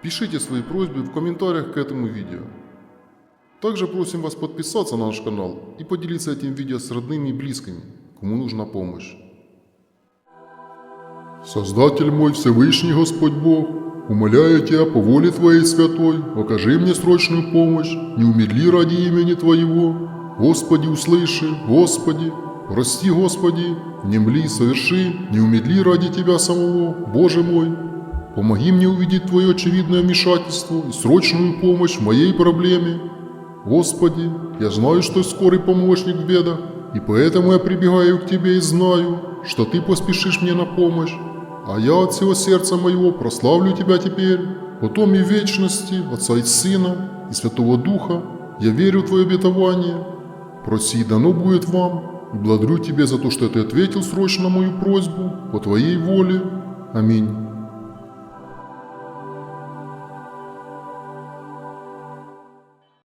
Пишите свои просьбы в комментариях к этому видео. Также просим вас подписаться на наш канал и поделиться этим видео с родными и близкими, кому нужна помощь. Создатель мой, Всевышний Господь Бог, умоляю Тебя по воле Твоей святой, окажи мне срочную помощь, не умедли ради имени Твоего. Господи, услыши, Господи, прости, Господи, внемли, соверши, не умедли ради Тебя самого, Боже мой. Помоги мне увидеть Твое очевидное вмешательство и срочную помощь в моей проблеме. Господи, я знаю, что скорый помощник в бедах, и поэтому я прибегаю к Тебе и знаю, что Ты поспешишь мне на помощь. А я от всего сердца моего прославлю Тебя теперь, потом и в вечности, Отца и Сына, и Святого Духа. Я верю в Твое обетование. Проси, дано будет вам, и благодарю Тебя за то, что Ты ответил срочно на мою просьбу по Твоей воле. Аминь.